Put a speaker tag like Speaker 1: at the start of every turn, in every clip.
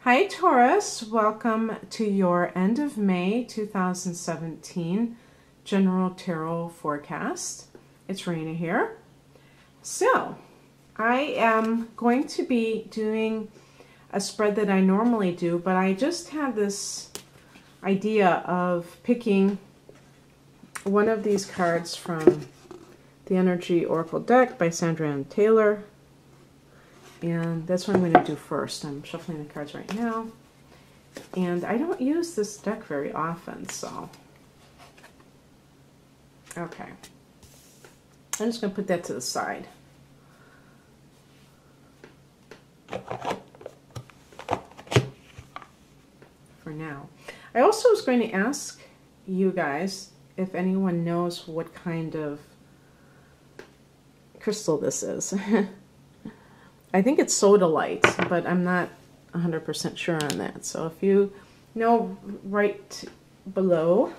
Speaker 1: Hi Taurus, welcome to your end of May 2017 General Tarot Forecast. It's Raina here. So, I am going to be doing a spread that I normally do, but I just had this idea of picking one of these cards from the Energy Oracle deck by Sandra Ann Taylor. And that's what I'm going to do first. I'm shuffling the cards right now. And I don't use this deck very often, so. Okay. I'm just going to put that to the side. For now. I also was going to ask you guys if anyone knows what kind of crystal this is. I think it's sodalite, but I'm not 100% sure on that. So if you know, write below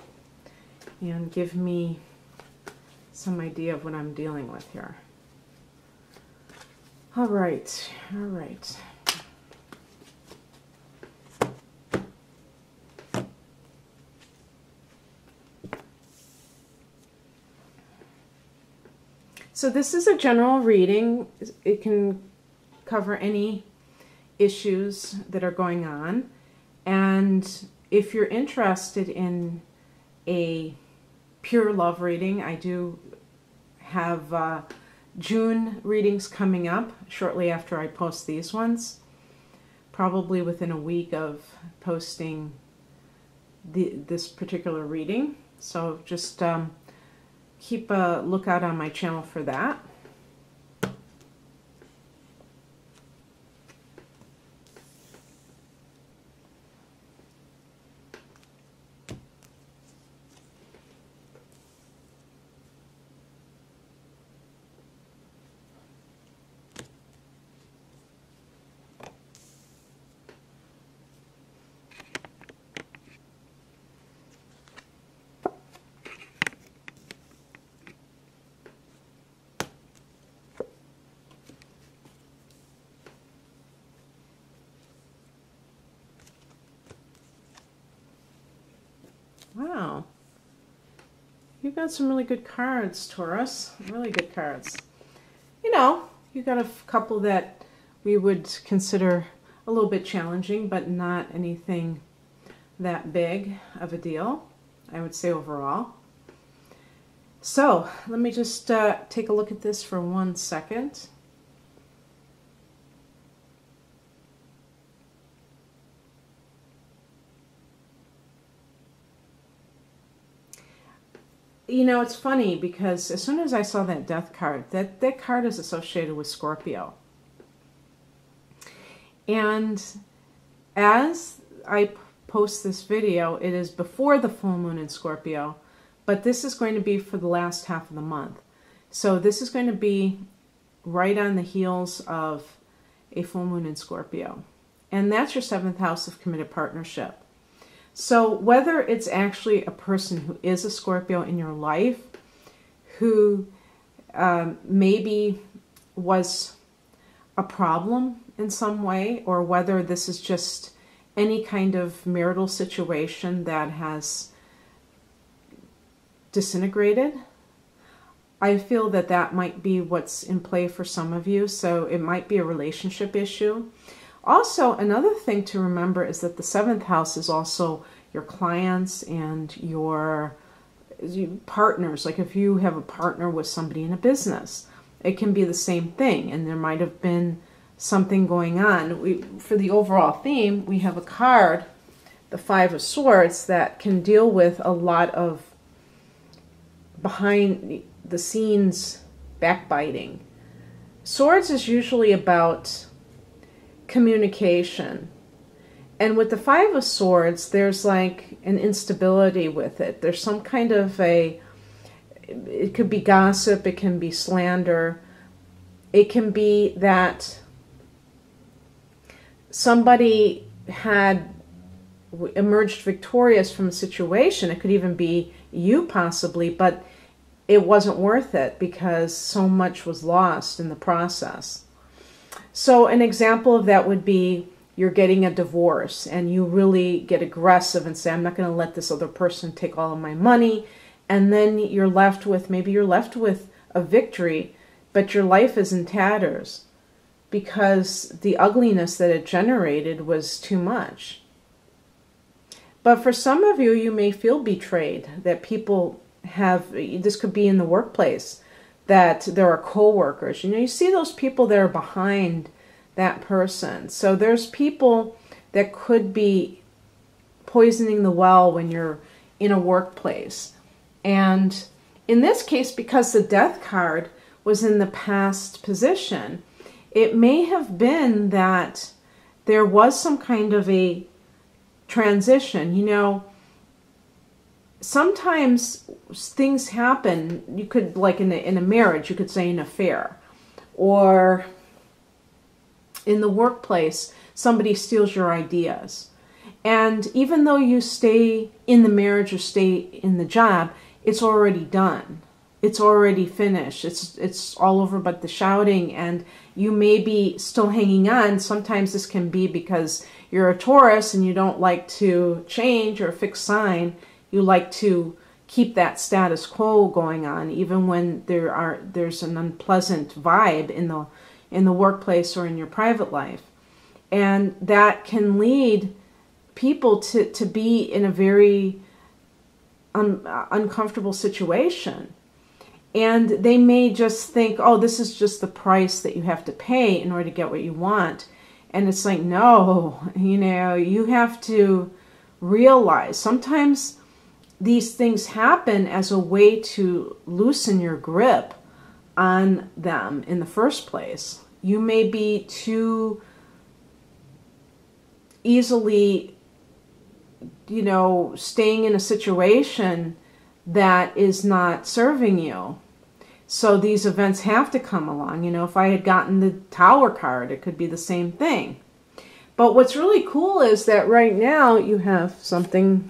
Speaker 1: and give me some idea of what I'm dealing with here. All right, all right. So this is a general reading. It can cover any issues that are going on, and if you're interested in a pure love reading, I do have June readings coming up shortly after I post these ones, probably within a week of posting this particular reading, so just keep a lookout on my channel for that. Wow, you got some really good cards, Taurus. Really good cards. You know, you got a couple that we would consider a little bit challenging, but not anything that big of a deal, I would say overall. So, let me just take a look at this for 1 second. You know, it's funny because as soon as I saw that death card, that card is associated with Scorpio. And as I post this video, it is before the full moon in Scorpio, but this is going to be for the last half of the month. So this is going to be right on the heels of a full moon in Scorpio. And that's your 7th house of committed partnership. So whether it's actually a person who is a Scorpio in your life, who maybe was a problem in some way, or whether this is just any kind of marital situation that has disintegrated, I feel that that might be what's in play for some of you. So it might be a relationship issue. Also, another thing to remember is that the 7th house is also your clients and your partners. Like if you have a partner with somebody in a business, it can be the same thing, and there might have been something going on. For the overall theme, we have a card, the 5 of Swords, that can deal with a lot of behind the scenes backbiting. Swords is usually about communication. And with the 5 of Swords, there's like an instability with it. There's some kind of it could be gossip, it can be slander, it can be that somebody had emerged victorious from a situation. It could even be you possibly, but it wasn't worth it because so much was lost in the process. So an example of that would be you're getting a divorce and you really get aggressive and say, I'm not going to let this other person take all of my money. And then you're left with, maybe you're left with a victory, but your life is in tatters because the ugliness that it generated was too much. But for some of you, you may feel betrayed, that people have, this could be in the workplace, that there are co-workers. You know, you see those people that are behind that person. So there's people that could be poisoning the well when you're in a workplace. And in this case, because the Death card was in the past position, it may have been that there was some kind of a transition. You know, sometimes things happen. You could, like in a marriage, you could say an affair, or in the workplace, somebody steals your ideas. And even though you stay in the marriage or stay in the job, it's already done. It's already finished. It's all over but the shouting, and you may be still hanging on. Sometimes this can be because you're a Taurus and you don't like to change or fix sign. You like to keep that status quo going on, even when there's an unpleasant vibe in the workplace or in your private life. And that can lead people to be in a very uncomfortable situation. And they may just think, oh, this is just the price that you have to pay in order to get what you want. And it's like, no, you know, you have to realize sometimes these things happen as a way to loosen your grip on them in the first place. You may be too easily, you know, staying in a situation that is not serving you. So these events have to come along. You know, if I had gotten the Tower card, it could be the same thing. But what's really cool is that right now you have something,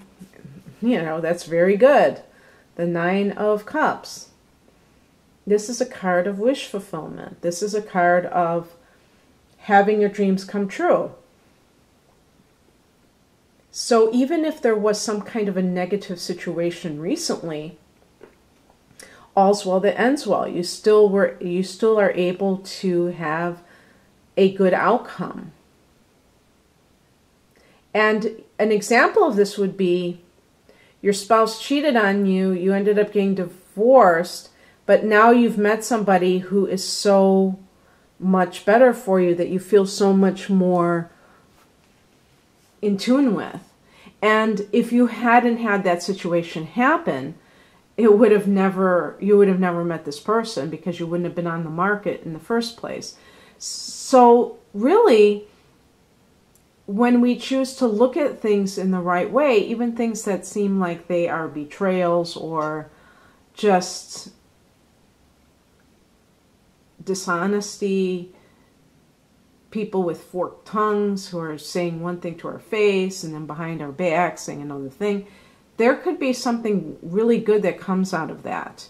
Speaker 1: you know, that's very good. The Nine of Cups. This is a card of wish fulfillment. This is a card of having your dreams come true. So even if there was some kind of a negative situation recently, all's well that ends well. You still are able to have a good outcome. And an example of this would be your spouse cheated on you, you ended up getting divorced, but now you've met somebody who is so much better for you that you feel so much more in tune with. And if you hadn't had that situation happen, you would have never met this person, because you wouldn't have been on the market in the first place. So really, when we choose to look at things in the right way, even things that seem like they are betrayals or just dishonesty, people with forked tongues who are saying one thing to our face and then behind our back saying another thing, there could be something really good that comes out of that.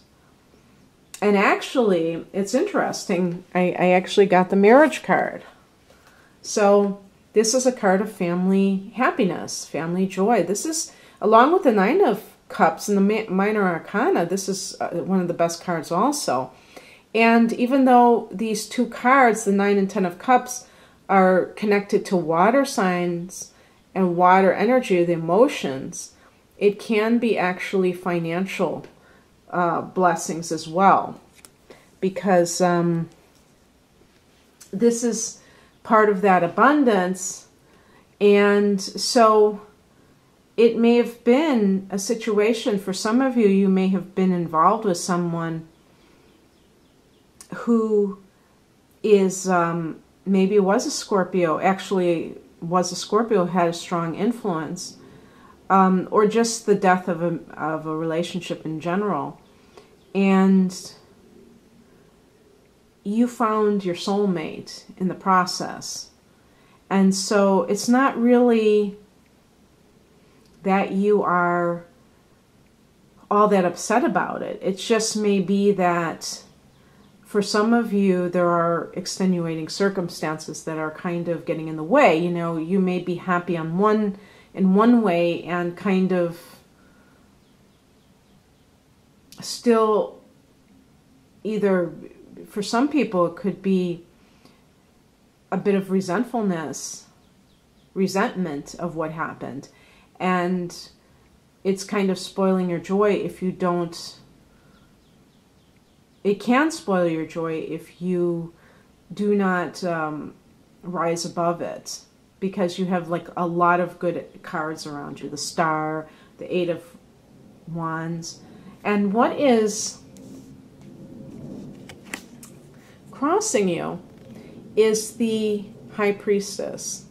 Speaker 1: And actually, it's interesting, I actually got the marriage card. So this is a card of family happiness, family joy. This is, along with the Nine of Cups and the Minor Arcana, this is one of the best cards also. And even though these two cards, the 9 and 10 of Cups, are connected to water signs and water energy, the emotions, it can be actually financial blessings as well. Because this is part of that abundance. And so it may have been a situation for some of you, you may have been involved with someone who is, maybe was a Scorpio, actually was a Scorpio, had a strong influence, or just the death of a relationship in general. And you found your soulmate in the process. And so it's not really that you are all that upset about it. It just may be that for some of you, there are extenuating circumstances that are kind of getting in the way. You know, you may be happy in one way and kind of still, either for some people it could be a bit of resentment of what happened, and it's kind of spoiling your joy if you don't. It can spoil your joy if you do not rise above it, because you have like a lot of good cards around you. The Star, the Eight of Wands. And what is crossing you is the High Priestess.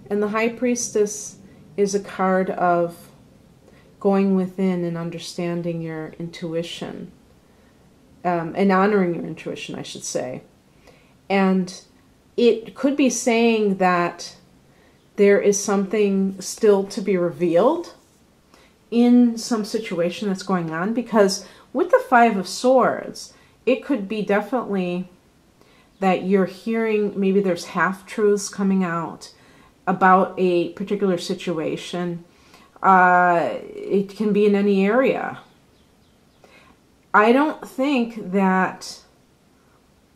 Speaker 1: And the High Priestess is a card of going within and understanding your intuition. And honoring your intuition, I should say. And it could be saying that there is something still to be revealed in some situation that's going on, because with the Five of Swords, it could be definitely that you're hearing, maybe there's half-truths coming out about a particular situation. It can be in any area. I don't think that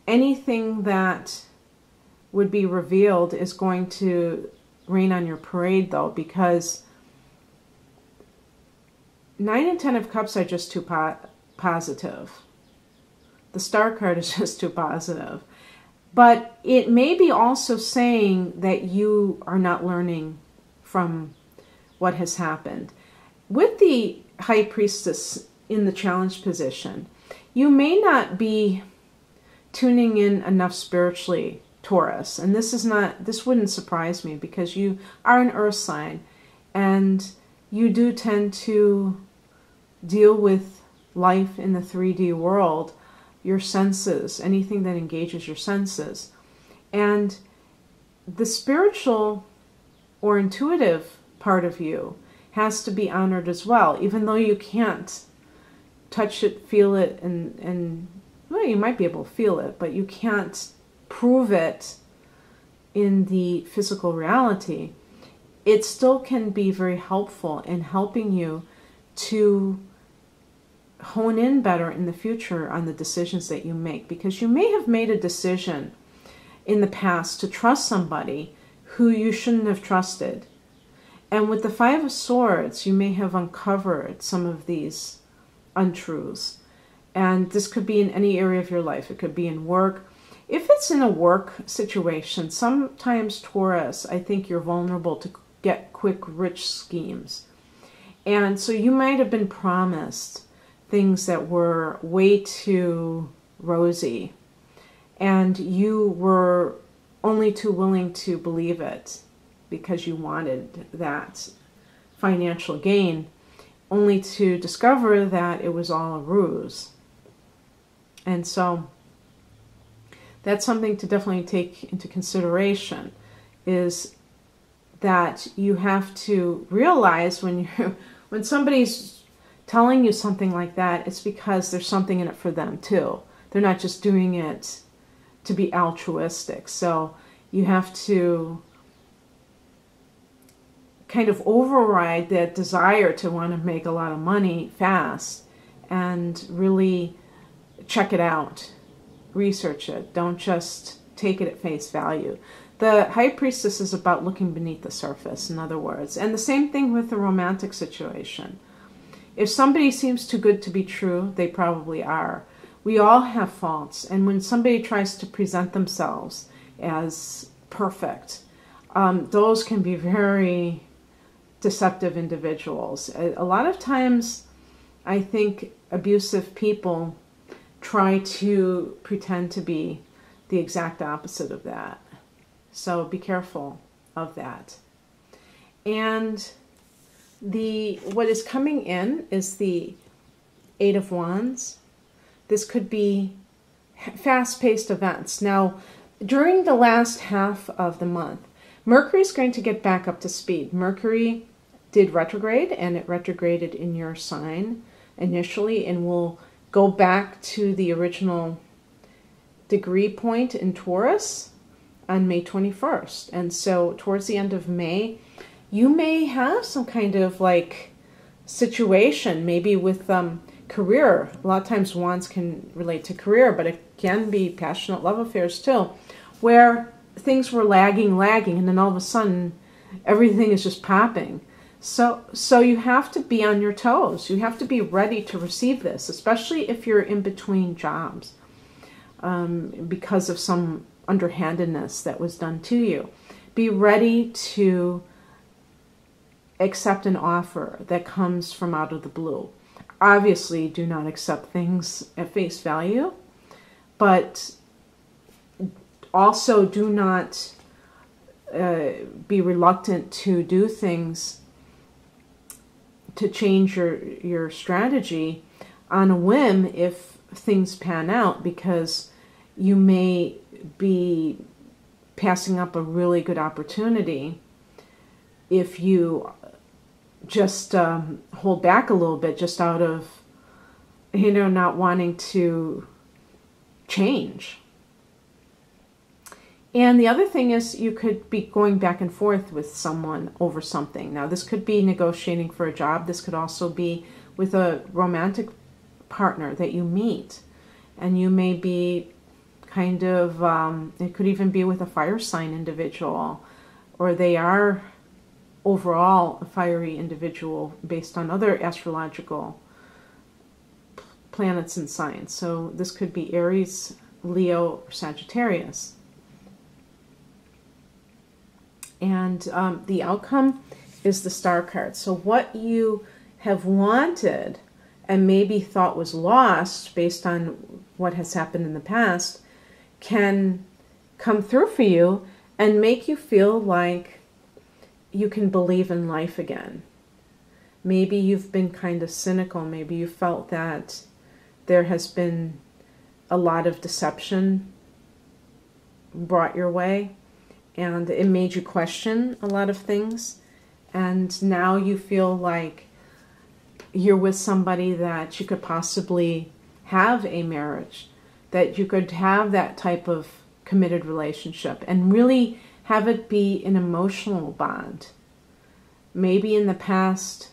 Speaker 1: anything that would be revealed is going to rain on your parade, though, because 9 and 10 of Cups are just too positive. The Star card is just too positive. But it may be also saying that you are not learning from what has happened. With the High Priestess in the challenge position, you may not be tuning in enough spiritually, Taurus. And this wouldn't surprise me, because you are an earth sign and you do tend to deal with life in the 3D world, your senses, anything that engages your senses. And the spiritual or intuitive part of you has to be honored as well, even though you can't touch it, feel it, and well, you might be able to feel it, but you can't prove it in the physical reality. It still can be very helpful in helping you to hone in better in the future on the decisions that you make, because you may have made a decision in the past to trust somebody who you shouldn't have trusted. And with the Five of Swords, you may have uncovered some of these untruths. And this could be in any area of your life. It could be in work. If it's in a work situation, sometimes, Taurus, I think you're vulnerable to get quick, rich schemes. And so you might have been promised things that were way too rosy, and you were only too willing to believe it because you wanted that financial gain, only to discover that it was all a ruse. And so that's something to definitely take into consideration, is that you have to realize when somebody's telling you something like that, it's because there's something in it for them too. They're not just doing it to be altruistic. So you have to kind of override that desire to want to make a lot of money fast and really check it out, research it. Don't just take it at face value. The High Priestess is about looking beneath the surface, in other words. And the same thing with the romantic situation. If somebody seems too good to be true, they probably are. We all have faults, and when somebody tries to present themselves as perfect, those can be very deceptive individuals. A lot of times, I think abusive people try to pretend to be the exact opposite of that. So be careful of that. And what is coming in is the Eight of Wands. This could be fast-paced events. Now, during the last half of the month, Mercury is going to get back up to speed. Mercury did retrograde, and it retrograded in your sign initially, and will go back to the original degree point in Taurus on May 21st. And so towards the end of May, you may have some kind of like situation, maybe with career. A lot of times wands can relate to career, but it can be passionate love affairs too, where things were lagging, and then all of a sudden everything is just popping. So you have to be on your toes. You have to be ready to receive this, especially if you're in between jobs because of some underhandedness that was done to you. Be ready to accept an offer that comes from out of the blue. Obviously, do not accept things at face value, but also do not be reluctant to do things to change your strategy on a whim if things pan out, because you may be passing up a really good opportunity if you just hold back a little bit, just out of, not wanting to change. And the other thing is, you could be going back and forth with someone over something. Now, this could be negotiating for a job. This could also be with a romantic partner that you meet. And you may be kind of, it could even be with a fire sign individual, or they are overall a fiery individual based on other astrological planets and signs. So this could be Aries, Leo, or Sagittarius. And the outcome is the Star card. So what you have wanted and maybe thought was lost based on what has happened in the past can come through for you and make you feel like you can believe in life again. Maybe you've been kind of cynical. Maybe you felt that there has been a lot of deception brought your way, and it made you question a lot of things. And now you feel like you're with somebody that you could possibly have a marriage, that you could have that type of committed relationship and really have it be an emotional bond. Maybe in the past,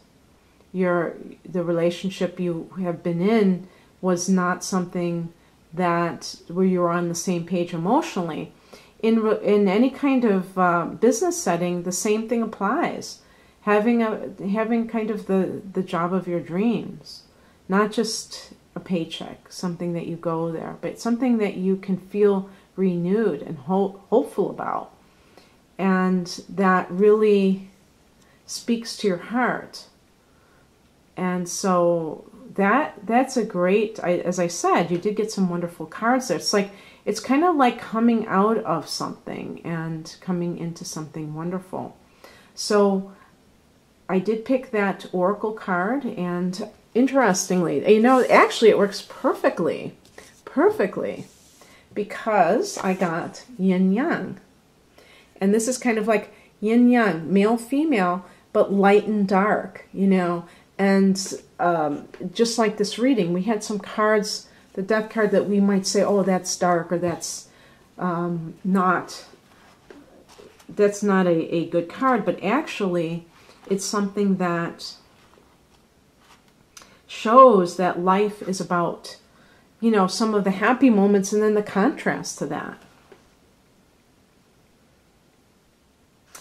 Speaker 1: the relationship you have been in was not something that where you were on the same page emotionally. In any kind of business setting, the same thing applies. Having kind of the job of your dreams, not just a paycheck, something that you go there, but something that you can feel renewed and hopeful about, and that really speaks to your heart. And so that's a great, as I said, you did get some wonderful cards there. It's kind of like coming out of something and coming into something wonderful. So I did pick that Oracle card, and interestingly, actually it works perfectly, because I got yin yang. And this is kind of like yin yang, male, female, but light and dark, And just like this reading, we had some cards, the death card, that we might say, oh, that's dark, or that's not a good card. But actually, it's something that shows that life is about, some of the happy moments and then the contrast to that.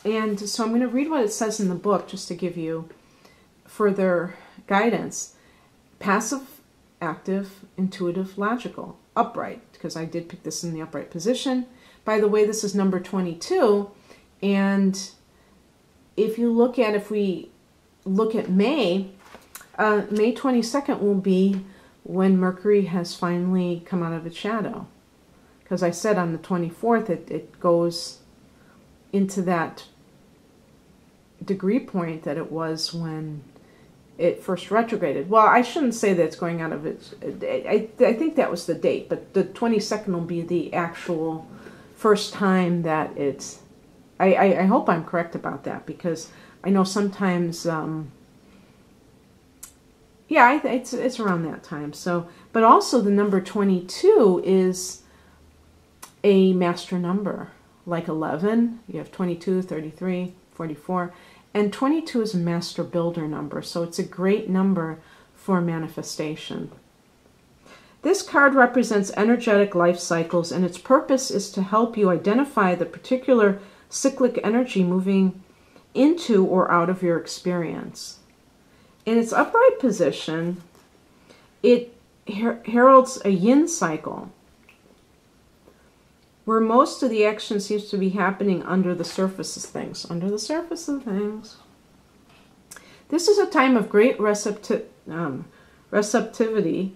Speaker 1: And so I'm going to read what it says in the book just to give you further guidance. Passive, active, intuitive, logical, upright, because I did pick this in the upright position. By the way, this is number 22, and if we look at May, May 22nd will be when Mercury has finally come out of its shadow. Because I said on the 24th, it goes into that degree point that it was when it first retrograded. Well, I shouldn't say that it's going out of its... I think that was the date, but the 22nd will be the actual first time that it's... I hope I'm correct about that, because I know sometimes... it's around that time. So, but also the number 22 is a master number, like 11. You have 22, 33, 44, and 22 is a master builder number, so it's a great number for manifestation. This card represents energetic life cycles, and its purpose is to help you identify the particular cyclic energy moving into or out of your experience. In its upright position, it heralds a yin cycle, where most of the action seems to be happening under the surface of things. Under the surface of things. This is a time of great receptivity,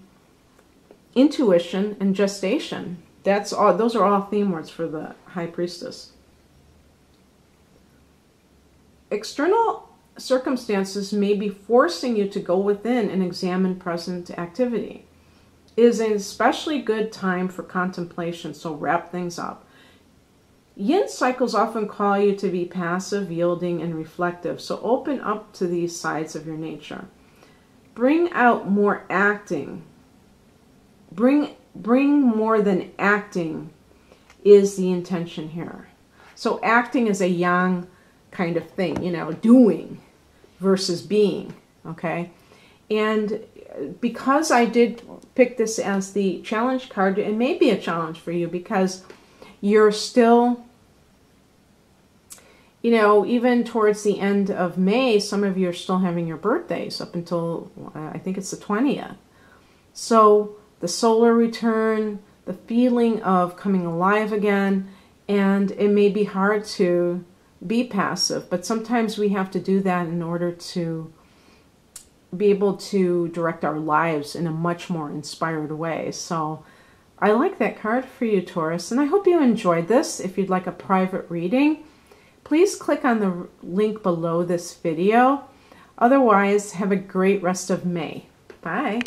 Speaker 1: intuition, and gestation. Those are all theme words for the High Priestess. External circumstances may be forcing you to go within and examine present activity. It is an especially good time for contemplation, so wrap things up. Yin cycles often call you to be passive, yielding, and reflective, so open up to these sides of your nature. Bring out more acting. Bring more than acting is the intention here. So acting is a yang kind of thing, you know, doing versus being, okay? And because I did pick this as the challenge card, it may be a challenge for you because you're still, you know, even towards the end of May, some of you are still having your birthdays up until, I think it's the 20th. So the solar return, the feeling of coming alive again, and it may be hard to be passive, but sometimes we have to do that in order to be able to direct our lives in a much more inspired way. So I like that card for you, Taurus, and I hope you enjoyed this. If you'd like a private reading, please click on the link below this video. Otherwise, have a great rest of May. Bye.